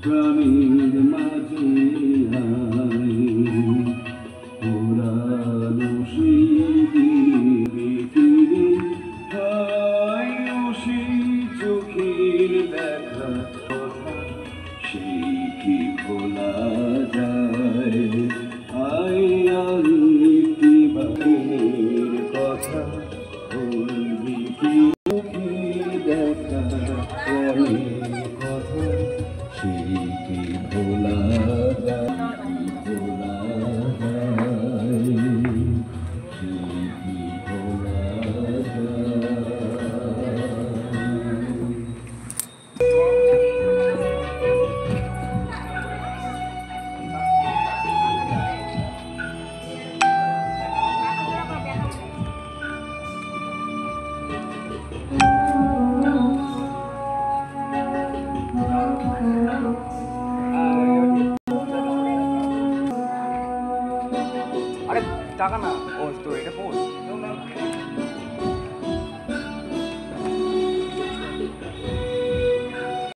প্রাণীর মাঝে পুরানো ফিরে সেই চোখের দেখা সেই কি ভোলা যায় আইয়ার কথা বলবি কি চোখের দেখা কথা সেই কি ভোলা যায় ভোলা যায় সেই কি ভোলা যায়। আরে টাকা না ও তো এটা ফোন